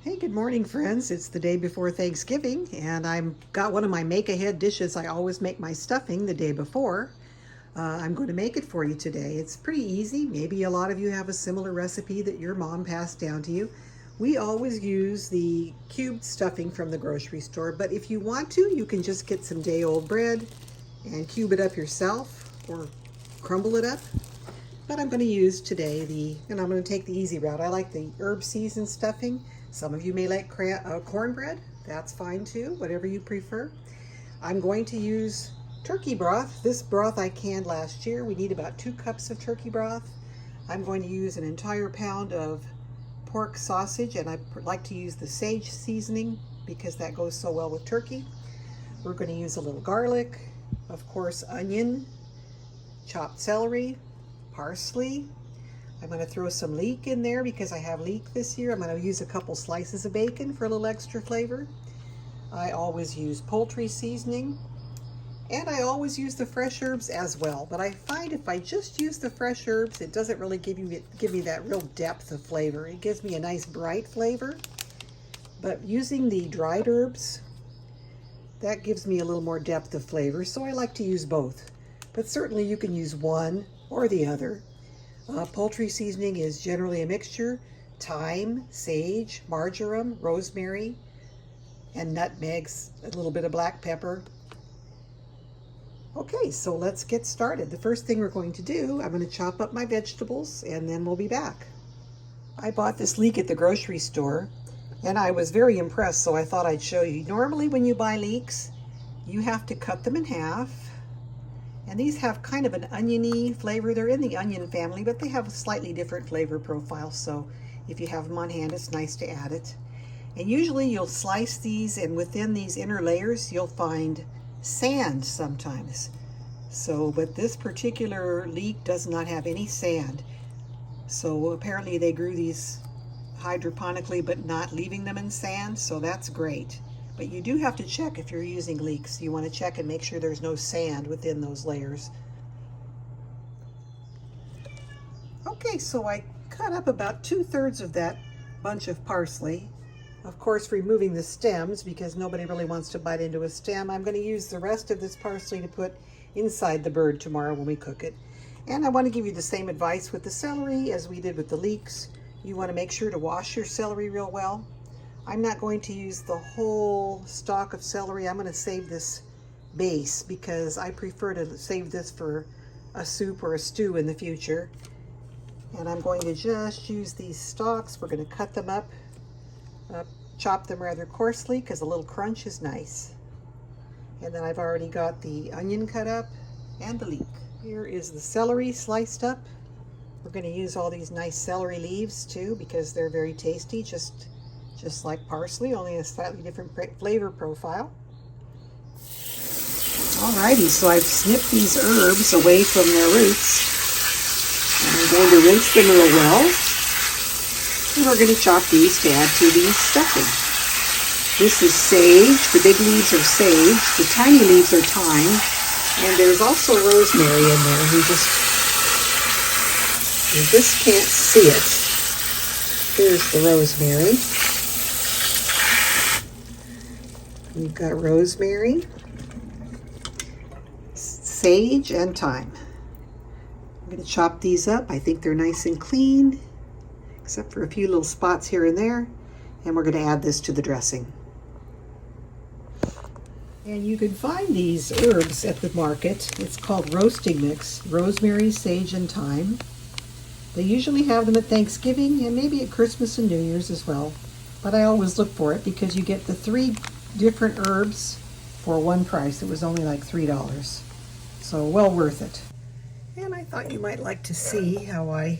Hey, good morning, friends. It's the day before Thanksgiving, and I've got one of my make-ahead dishes. I always make my stuffing the day before. I'm going to make it for you today. It's pretty easy. Maybe a lot of you have a similar recipe that your mom passed down to you. We always use the cubed stuffing from the grocery store, but if you want to, you can just get some day-old bread and cube it up yourself or crumble it up. But I'm going to use today and I'm going to take the easy route. I like the herb seasoned stuffing. Some of you may like cornbread. That's fine too, whatever you prefer. I'm going to use turkey broth. This broth I canned last year. We need about 2 cups of turkey broth. I'm going to use an entire pound of pork sausage, and I like to use the sage seasoning because that goes so well with turkey. We're going to use a little garlic, of course, onion, chopped celery, parsley. I'm going to throw some leek in there because I have leek this year. I'm going to use a couple slices of bacon for a little extra flavor. I always use poultry seasoning, and I always use the fresh herbs as well. But I find if I just use the fresh herbs, it doesn't really give me that real depth of flavor. It gives me a nice bright flavor. But using the dried herbs, that gives me a little more depth of flavor. So I like to use both. But certainly you can use one or the other. Poultry seasoning is generally a mixture: thyme, sage, marjoram, rosemary, and nutmegs, a little bit of black pepper. Okay, so let's get started. The first thing we're going to do, I'm going to chop up my vegetables and then we'll be back. I bought this leek at the grocery store and I was very impressed, so I thought I'd show you. Normally when you buy leeks, you have to cut them in half. And these have kind of an oniony flavor. They're in the onion family, but they have a slightly different flavor profile. So if you have them on hand, it's nice to add it. And usually you'll slice these, and within these inner layers, you'll find sand sometimes. But this particular leek does not have any sand. So apparently they grew these hydroponically, but not leaving them in sand. So that's great. But you do have to check if you're using leeks. You want to check and make sure there's no sand within those layers. Okay, so I cut up about 2/3 of that bunch of parsley. Of course, removing the stems because nobody really wants to bite into a stem. I'm going to use the rest of this parsley to put inside the bird tomorrow when we cook it. And I want to give you the same advice with the celery as we did with the leeks. You want to make sure to wash your celery real well. I'm not going to use the whole stalk of celery. I'm going to save this base because I prefer to save this for a soup or a stew in the future. And I'm going to just use these stalks. We're going to cut them up, chop them rather coarsely because a little crunch is nice. And then I've already got the onion cut up and the leek. Here is the celery sliced up. We're going to use all these nice celery leaves too because they're very tasty, just like parsley, only a slightly different flavor profile. Alrighty, so I've snipped these herbs away from their roots. I'm going to rinse them real well. And we're going to chop these to add to the stuffing. This is sage. The big leaves are sage. The tiny leaves are thyme. And there's also rosemary in there. You just can't see it. Here's the rosemary. We've got rosemary, sage, and thyme. I'm going to chop these up. I think they're nice and clean, except for a few little spots here and there. And we're going to add this to the dressing. And you can find these herbs at the market. It's called roasting mix: rosemary, sage, and thyme. They usually have them at Thanksgiving and maybe at Christmas and New Year's as well. But I always look for it because you get the 3 different herbs for one price. It was only like $3. So well worth it. And I thought you might like to see how I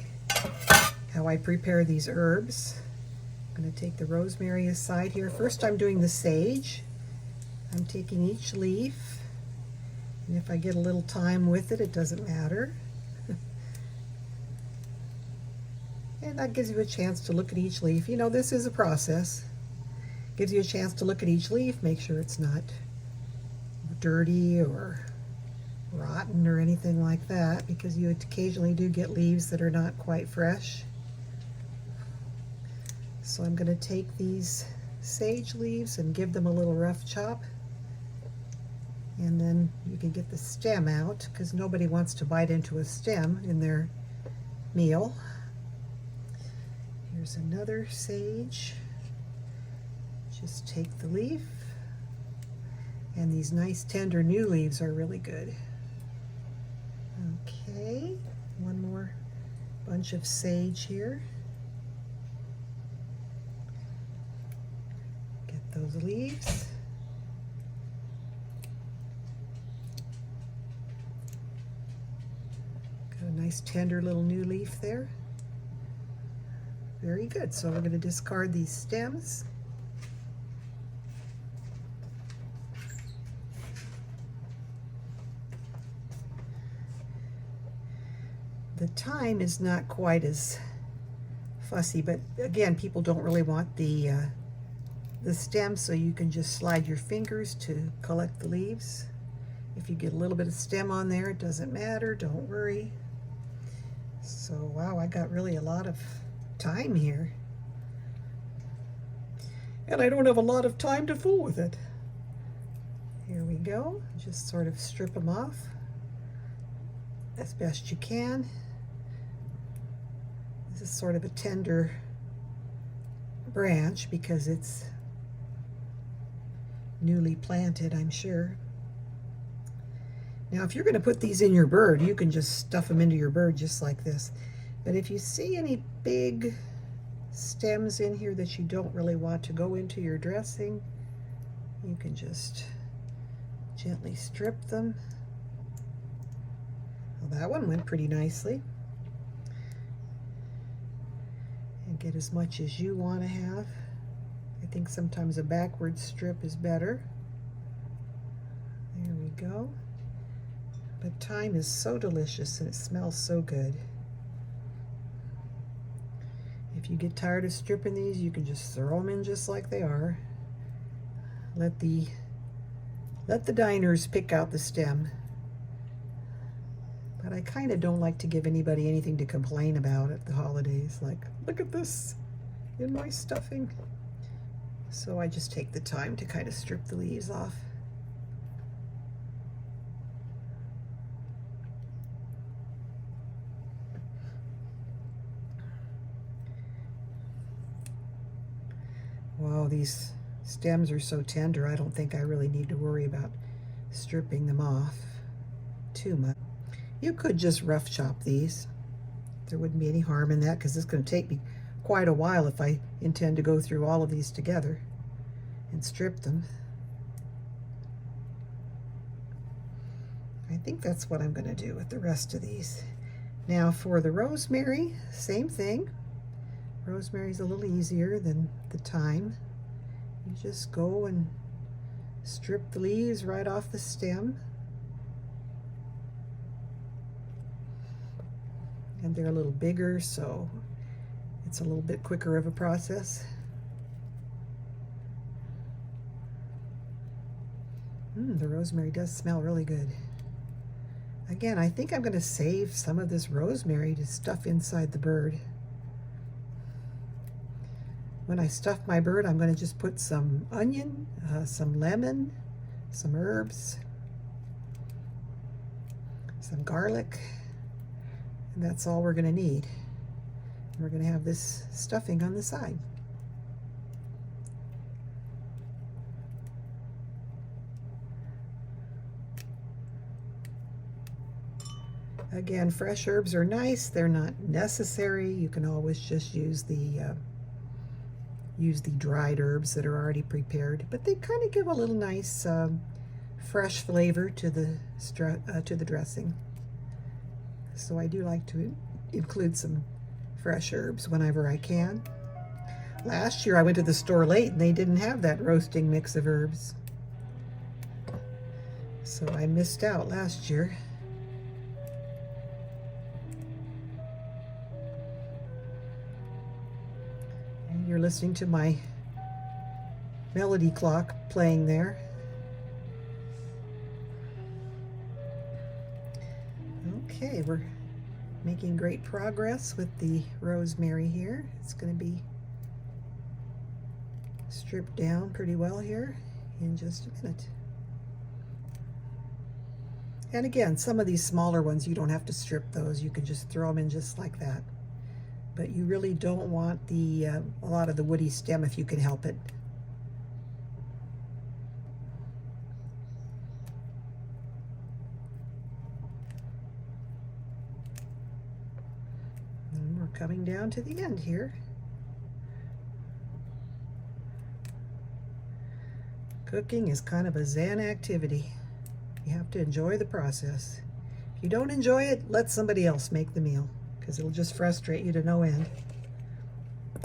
prepare these herbs. I'm going to take the rosemary aside here. First I'm doing the sage. I'm taking each leaf, and if I get a little thyme with it, it doesn't matter. And that gives you a chance to look at each leaf. You know, this is a process. Gives you a chance to look at each leaf, make sure it's not dirty or rotten or anything like that, because you occasionally do get leaves that are not quite fresh. So I'm going to take these sage leaves and give them a little rough chop. And then you can get the stem out, because nobody wants to bite into a stem in their meal. Here's another sage. Just take the leaf. And these nice tender new leaves are really good. Okay, one more bunch of sage here. Get those leaves. Got a nice tender little new leaf there. Very good. So we're going to discard these stems. The thyme is not quite as fussy, but again, people don't really want the stem, so you can just slide your fingers to collect the leaves. If you get a little bit of stem on there, it doesn't matter, don't worry. So wow, I got really a lot of thyme here. And I don't have a lot of time to fool with it. Here we go, just sort of strip them off as best you can. This is sort of a tender branch because it's newly planted, I'm sure. Now, if you're going to put these in your bird, you can just stuff them into your bird just like this. But if you see any big stems in here that you don't really want to go into your dressing, you can just gently strip them. Well, that one went pretty nicely. And get as much as you want to have. I think sometimes a backward strip is better. There we go. But thyme is so delicious and it smells so good. If you get tired of stripping these, you can just throw them in just like they are. Let the diners pick out the stem. But I kind of don't like to give anybody anything to complain about at the holidays. Like, look at this in my stuffing. So I just take the time to kind of strip the leaves off. Wow, these stems are so tender, I don't think I really need to worry about stripping them off too much. You could just rough chop these. There wouldn't be any harm in that because it's going to take me quite a while if I intend to go through all of these together and strip them. I think that's what I'm going to do with the rest of these. Now for the rosemary, same thing. Rosemary's a little easier than the thyme. You just go and strip the leaves right off the stem. And they're a little bigger, so it's a little bit quicker of a process. The rosemary does smell really good. Again, I think I'm going to save some of this rosemary to stuff inside the bird. When I stuff my bird, I'm going to just put some onion, some lemon, some herbs, some garlic, and that's all we're going to need. We're going to have this stuffing on the side. Again, fresh herbs are nice. They're not necessary. You can always just use the dried herbs that are already prepared, but they kind of give a little nice fresh flavor to the dressing. So I do like to include some fresh herbs whenever I can. Last year I went to the store late and they didn't have that roasting mix of herbs, so I missed out last year. You're listening to my melody clock playing there. Okay, we're making great progress with the rosemary here. It's going to be strip down pretty well here in just a minute. And again, some of these smaller ones, you don't have to strip those. You can just throw them in just like that. But you really don't want a lot of the woody stem if you can help it. And we're coming down to the end here. Cooking is kind of a Zen activity. You have to enjoy the process. If you don't enjoy it, let somebody else make the meal, because it'll just frustrate you to no end.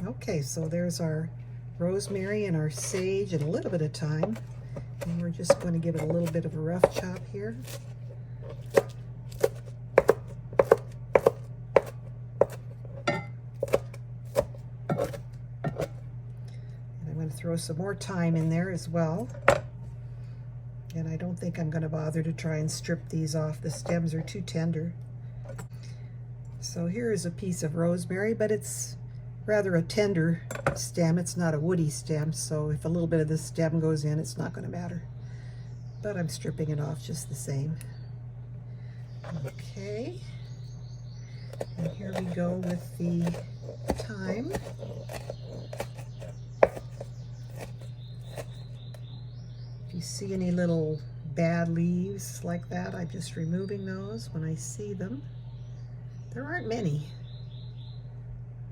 Okay, so there's our rosemary and our sage and a little bit of thyme. And we're just going to give it a little bit of a rough chop here. And I'm going to throw some more thyme in there as well. And I don't think I'm going to bother to try and strip these off. The stems are too tender. So here is a piece of rosemary, but it's rather a tender stem. It's not a woody stem, so if a little bit of the stem goes in, it's not going to matter. But I'm stripping it off just the same. Okay. And here we go with the thyme. If you see any little bad leaves like that, I'm just removing those when I see them. There aren't many,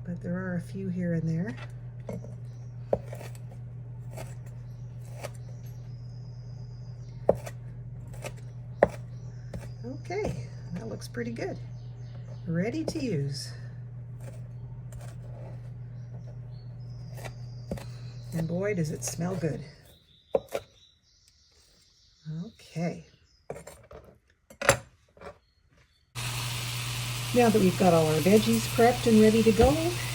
but there are a few here and there. Okay, that looks pretty good. Ready to use. And boy, does it smell good. Okay. Now that we've got all our veggies prepped and ready to go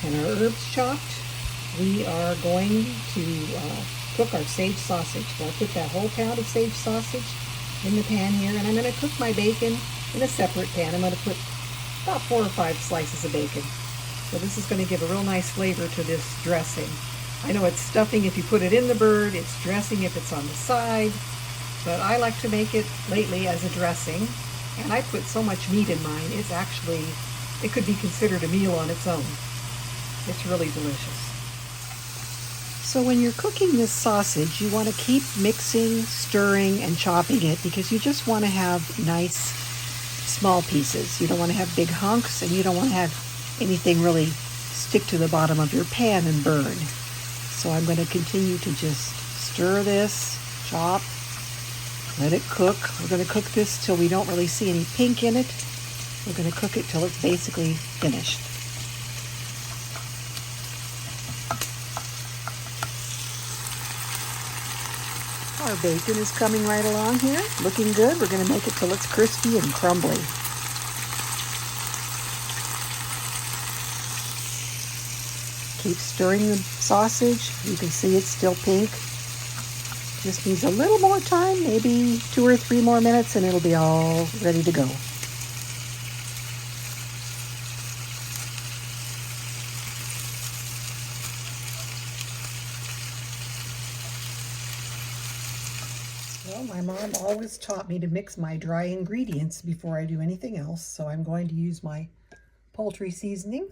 and our herbs chopped, we are going to cook our sage sausage. So I'll put that whole pound of sage sausage in the pan here, and I'm going to cook my bacon in a separate pan. I'm going to put about 4 or 5 slices of bacon. So this is going to give a real nice flavor to this dressing. I know it's stuffing if you put it in the bird, it's dressing if it's on the side, but I like to make it lately as a dressing. And I put so much meat in mine, it's actually, it could be considered a meal on its own. It's really delicious. So when you're cooking this sausage, you want to keep mixing, stirring, and chopping it, because you just want to have nice small pieces. You don't want to have big hunks, and you don't want to have anything really stick to the bottom of your pan and burn. So I'm going to continue to just stir this, chop, let it cook. We're going to cook this till we don't really see any pink in it. We're going to cook it till it's basically finished. Our bacon is coming right along here, looking good. We're going to make it till it's crispy and crumbly. Keep stirring the sausage. You can see it's still pink. Just needs a little more time, maybe 2 or 3 more minutes, and it'll be all ready to go. Well, my mom always taught me to mix my dry ingredients before I do anything else, so I'm going to use my poultry seasoning.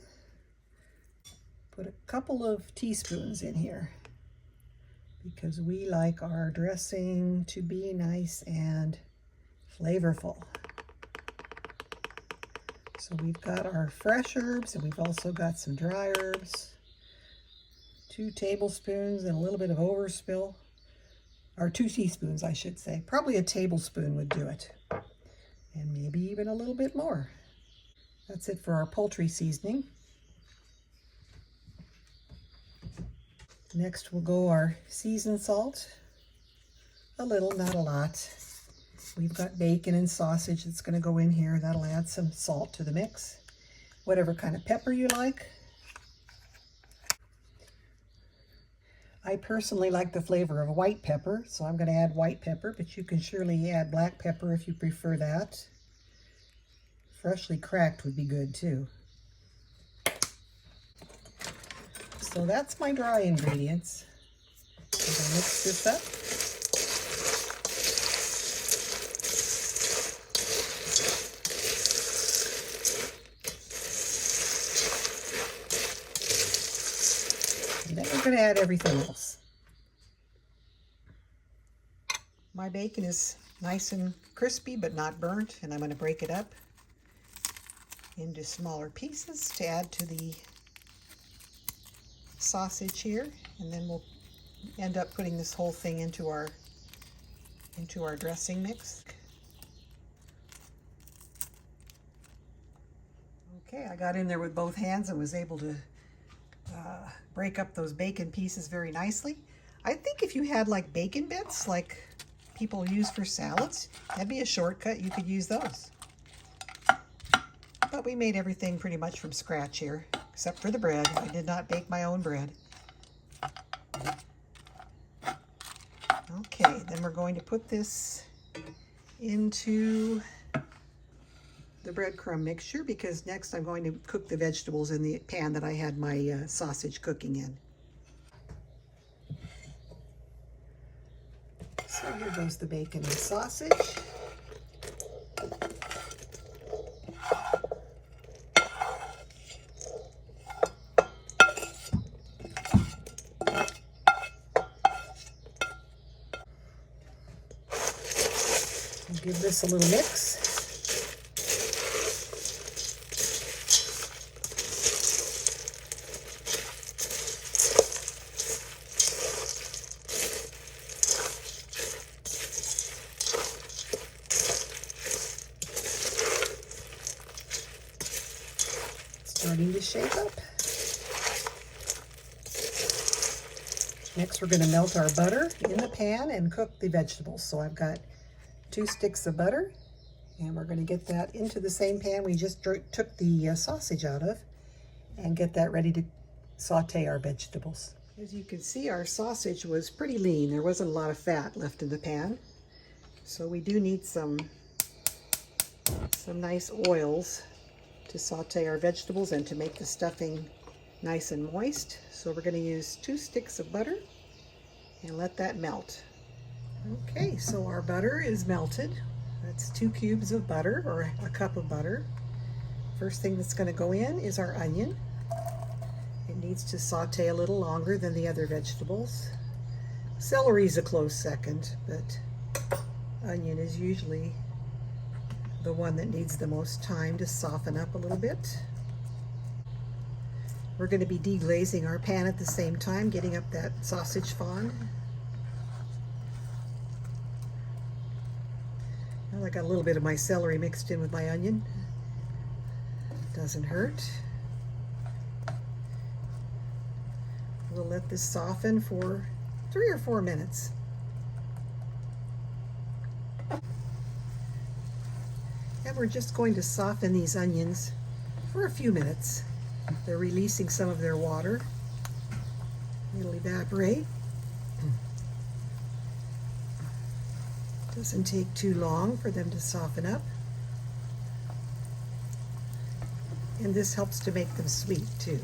Put a couple of teaspoons in here, because we like our dressing to be nice and flavorful. So we've got our fresh herbs, and we've also got some dry herbs. 2 tablespoons and a little bit of overspill, or 2 teaspoons, I should say. Probably a tablespoon would do it, and maybe even a little bit more. That's it for our poultry seasoning. Next will go our seasoned salt. A little, not a lot. We've got bacon and sausage that's going to go in here. That'll add some salt to the mix. Whatever kind of pepper you like. I personally like the flavor of white pepper, so I'm going to add white pepper, but you can surely add black pepper if you prefer that. Freshly cracked would be good too. So that's my dry ingredients. I'm going to mix this up. And then we're going to add everything else. My bacon is nice and crispy but not burnt, and I'm going to break it up into smaller pieces to add to the sausage here, and then we'll end up putting this whole thing into our dressing mix. Okay, I got in there with both hands and was able to break up those bacon pieces very nicely. I think if you had like bacon bits like people use for salads, that'd be a shortcut. You could use those. But we made everything pretty much from scratch here, except for the bread. I did not bake my own bread. Okay, then we're going to put this into the breadcrumb mixture, because next I'm going to cook the vegetables in the pan that I had my sausage cooking in. So here goes the bacon and sausage. Give this a little mix. Starting to shape up. Next, we're going to melt our butter in the pan and cook the vegetables. So I've got 2 sticks of butter, and we're going to get that into the same pan we just took the sausage out of, and get that ready to saute our vegetables. As you can see, our sausage was pretty lean. There wasn't a lot of fat left in the pan, so we do need some nice oils to saute our vegetables and to make the stuffing nice and moist. So we're going to use 2 sticks of butter and let that melt. Okay, so our butter is melted. That's 2 cubes of butter, or a cup of butter. First thing that's going to go in is our onion. It needs to saute a little longer than the other vegetables. Celery is a close second, but onion is usually the one that needs the most time to soften up a little bit. We're going to be deglazing our pan at the same time, getting up that sausage fond. Well, I got a little bit of my celery mixed in with my onion. Doesn't hurt. We'll let this soften for 3 or 4 minutes. And we're just going to soften these onions for a few minutes. They're releasing some of their water. It'll evaporate. Doesn't take too long for them to soften up. And this helps to make them sweet too.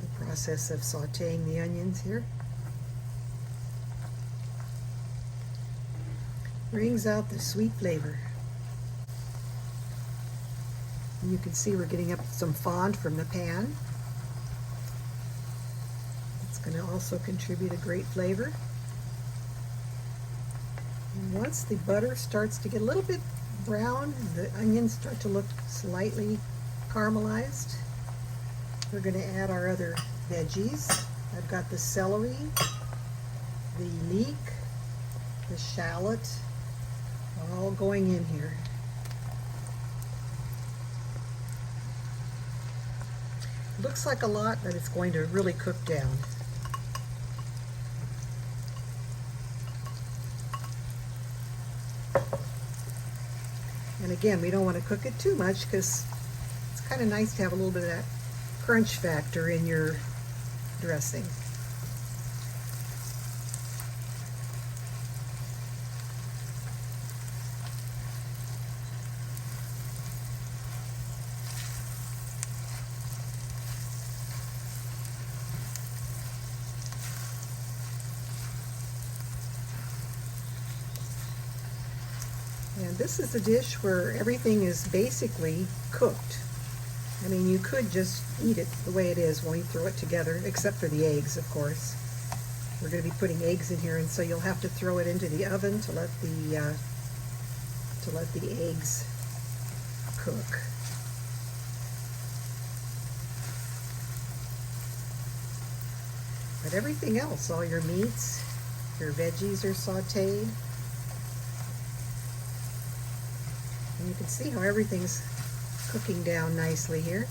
The process of sauteing the onions here brings out the sweet flavor. And you can see we're getting up some fond from the pan. It's going to also contribute a great flavor. And once the butter starts to get a little bit brown, the onions start to look slightly caramelized, we're going to add our other veggies. I've got the celery, the leek, the shallot, all going in here. Looks like a lot, but it's going to really cook down. And again, we don't want to cook it too much, because it's kind of nice to have a little bit of that crunch factor in your dressing. And this is a dish where everything is basically cooked. I mean, you could just eat it the way it is when we throw it together, except for the eggs, of course. We're going to be putting eggs in here, and so you'll have to throw it into the oven to let the eggs cook. But everything else, all your meats, your veggies are sauteed. And you can see how everything's cooking down nicely here.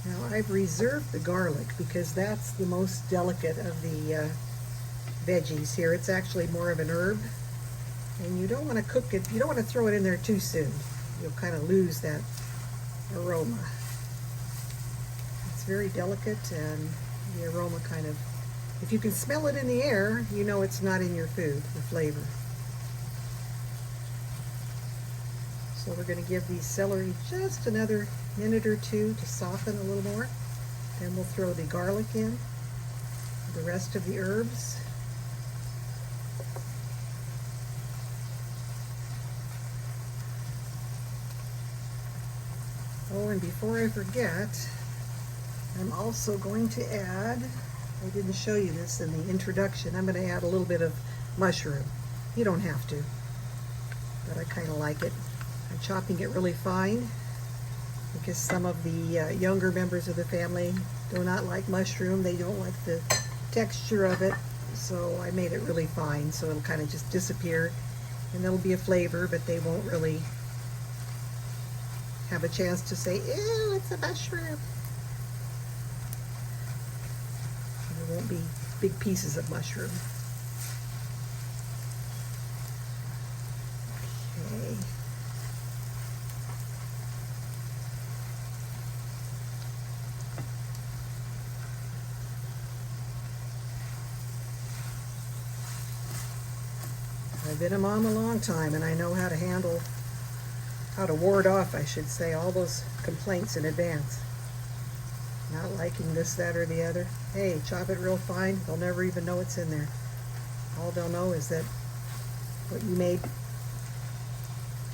Now I've reserved the garlic because that's the most delicate of the veggies here. It's actually more of an herb, and you don't want to cook it, you don't want to throw it in there too soon. You'll kind of lose that aroma. It's very delicate, and the aroma kind of, if you can smell it in the air, you know it's not in your food, the flavor. So we're going to give the celery just another minute or two to soften a little more. Then we'll throw the garlic in, the rest of the herbs. Oh, and before I forget, I'm also going to add, I didn't show you this in the introduction, I'm going to add a little bit of mushroom. You don't have to, but I kind of like it. I'm chopping it really fine because some of the younger members of the family do not like mushroom. They don't like the texture of it, so I made it really fine so it'll kind of just disappear, and there'll be a flavor, but they won't really have a chance to say, ew, it's a mushroom. There won't be big pieces of mushroom. Okay. I've been a mom a long time, and I know how to ward off, I should say, all those complaints in advance. Not liking this, that, or the other. Hey, chop it real fine. They'll never even know it's in there. All they'll know is that what you made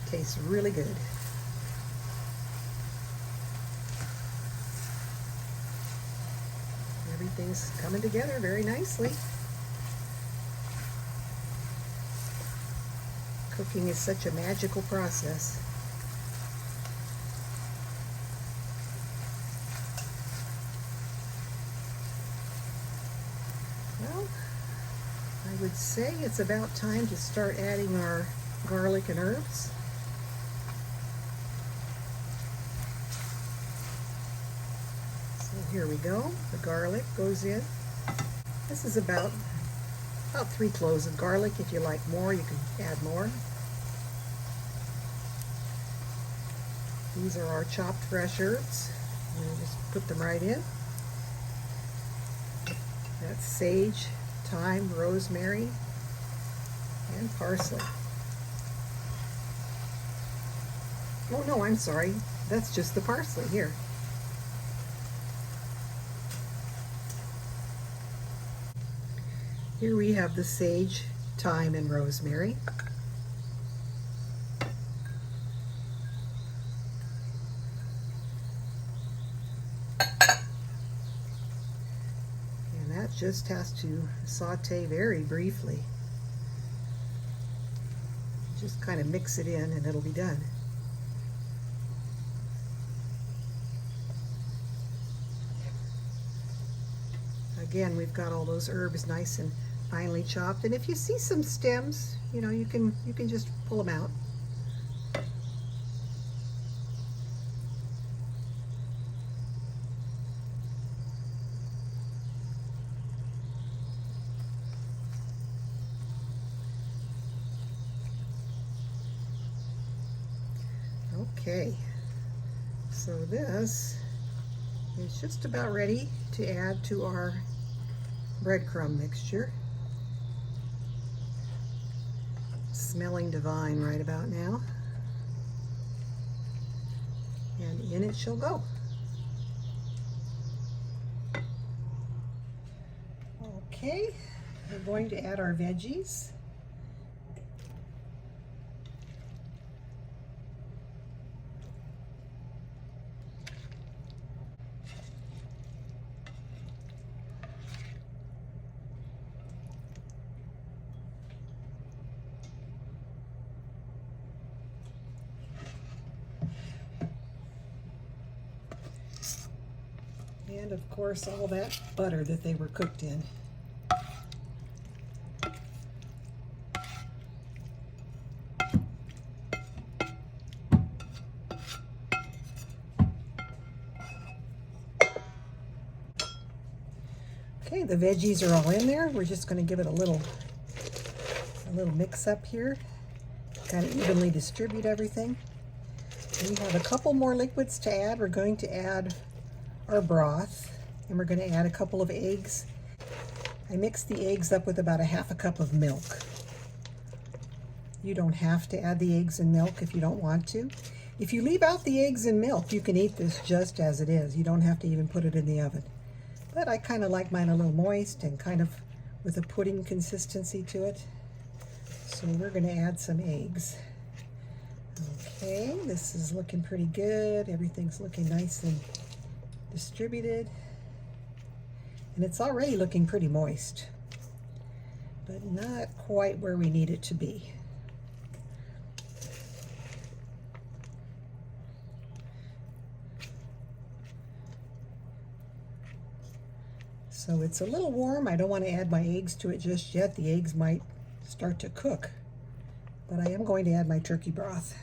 tastes really good. Everything's coming together very nicely. Cooking is such a magical process. Well, I would say it's about time to start adding our garlic and herbs. So here we go. The garlic goes in. This is about 3 cloves of garlic. If you like more, you can add more. These are our chopped fresh herbs. We'll just put them right in. That's sage, thyme, rosemary, and parsley. Oh no, I'm sorry. That's just the parsley here. Here we have the sage, thyme, and rosemary. And that just has to saute very briefly. Just kind of mix it in and it'll be done. Again, we've got all those herbs nice and finely chopped, and if you see some stems, you know, you can just pull them out. Okay, so this is just about ready to add to our breadcrumb mixture. Smelling divine right about now. And in it shall go. Okay, We're going to add our veggies. And of course, all that butter that they were cooked in. Okay, the veggies are all in there. We're just going to give it a little mix up here, kind of evenly distribute everything. We have a couple more liquids to add. We're going to add our broth, and we're going to add a couple of eggs. I mixed the eggs up with about a half a cup of milk. You don't have to add the eggs and milk if you don't want to. If you leave out the eggs and milk, you can eat this just as it is. You don't have to even put it in the oven. But I kind of like mine a little moist and kind of with a pudding consistency to it. So we're going to add some eggs. Okay, this is looking pretty good. Everything's looking nice and distributed. And it's already looking pretty moist, but not quite where we need it to be. So it's a little warm. I don't want to add my eggs to it just yet. The eggs might start to cook, but I am going to add my turkey broth.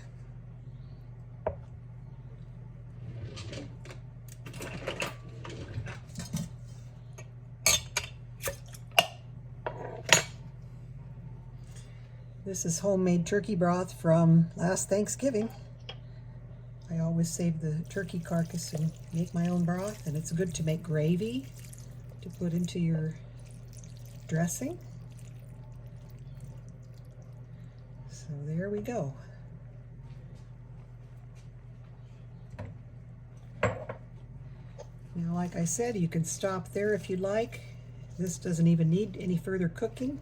This is homemade turkey broth from last Thanksgiving. I always save the turkey carcass and make my own broth, and it's good to make gravy to put into your dressing. So there we go. Now, like I said, you can stop there if you'd like. This doesn't even need any further cooking.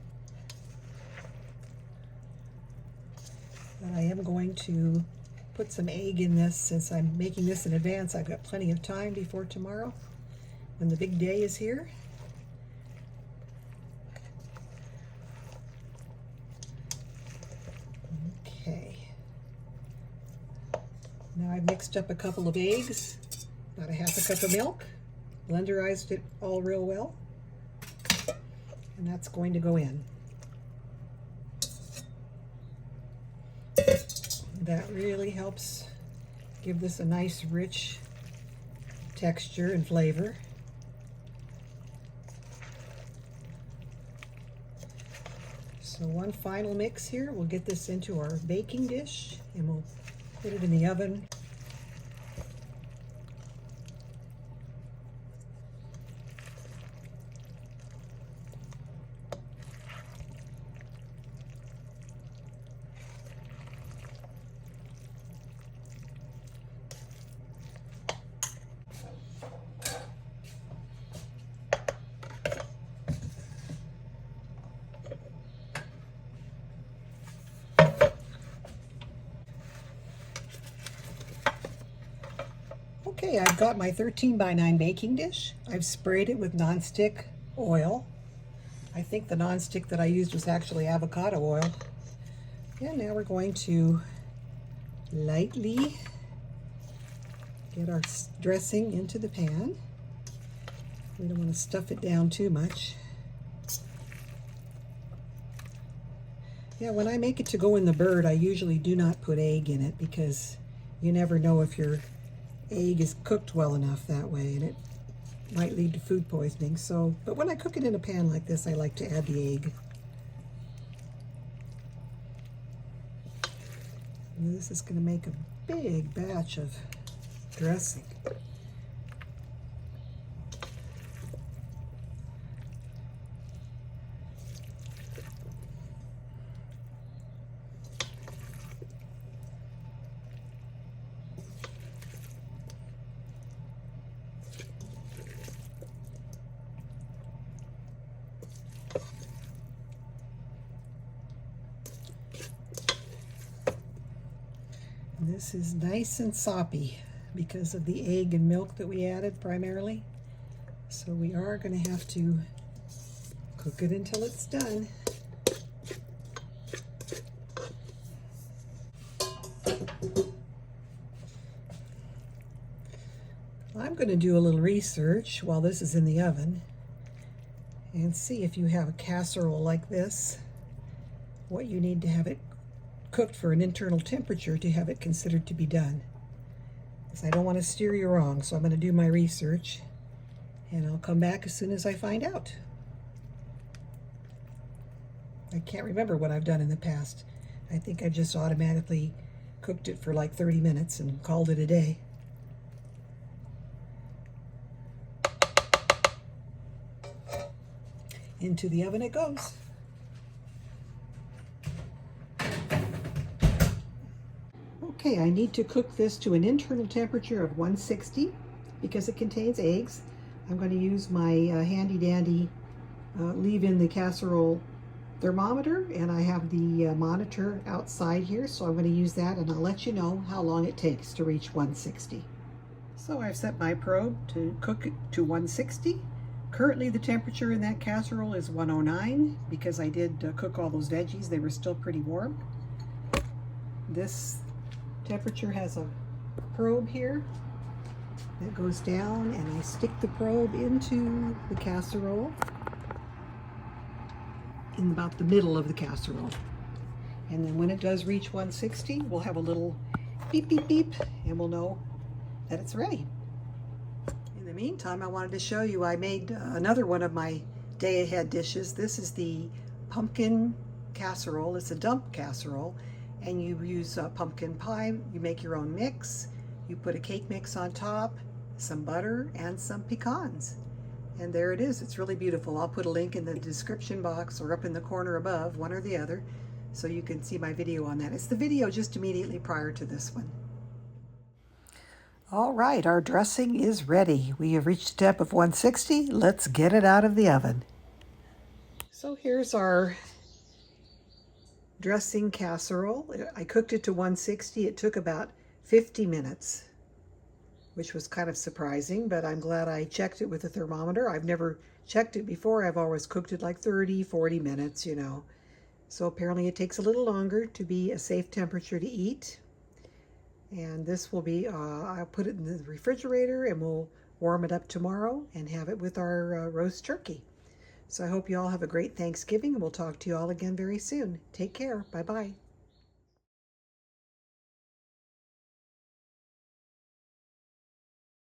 But I am going to put some egg in this. Since I'm making this in advance, I've got plenty of time before tomorrow when the big day is here. Okay. Now I've mixed up a couple of eggs, about a half a cup of milk, blenderized it all real well, and that's going to go in. That really helps give this a nice rich texture and flavor. So one final mix here. We'll get this into our baking dish and we'll put it in the oven. Okay, I've got my 13x9 baking dish. I've sprayed it with nonstick oil. I think the nonstick that I used was actually avocado oil. And now we're going to lightly get our dressing into the pan. We don't want to stuff it down too much. Yeah, when I make it to go in the bird, I usually do not put egg in it because you never know if your egg is cooked well enough that way, and it might lead to food poisoning. So, but when I cook it in a pan like this, I like to add the egg. And this is going to make a big batch of dressing. This is nice and soppy because of the egg and milk that we added primarily. So we are going to have to cook it until it's done. I'm going to do a little research while this is in the oven and see if you have a casserole like this, what you need to have it cooked for an internal temperature to have it considered to be done. Because I don't want to steer you wrong, so I'm going to do my research and I'll come back as soon as I find out. I can't remember what I've done in the past. I think I just automatically cooked it for like 30 minutes and called it a day. Into the oven it goes. Okay, I need to cook this to an internal temperature of 160 because it contains eggs. I'm going to use my handy dandy leave in the casserole thermometer, and I have the monitor outside here, so I'm going to use that and I'll let you know how long it takes to reach 160. So I've set my probe to cook it to 160. Currently the temperature in that casserole is 109 because I did cook all those veggies. They were still pretty warm. This temperature has a probe here that goes down, and I stick the probe into the casserole in about the middle of the casserole. And then when it does reach 160, we'll have a little beep, beep, beep, and we'll know that it's ready. In the meantime, I wanted to show you I made another one of my day ahead dishes. This is the pumpkin casserole. It's a dump casserole, and you use pumpkin pie. You make your own mix. You put a cake mix on top, some butter, and some pecans. And there it is. It's really beautiful. I'll put a link in the description box or up in the corner above, one or the other, so you can see my video on that. It's the video just immediately prior to this one. All right, our dressing is ready. We have reached a temp of 160. Let's get it out of the oven. So here's our dressing casserole. I cooked it to 160. It took about 50 minutes, which was kind of surprising, but I'm glad I checked it with a thermometer. I've never checked it before. I've always cooked it like 30, 40 minutes, you know. So apparently it takes a little longer to be a safe temperature to eat. And this will be, I'll put it in the refrigerator and we'll warm it up tomorrow and have it with our roast turkey. So I hope you all have a great Thanksgiving, and we'll talk to you all again very soon. Take care. Bye-bye.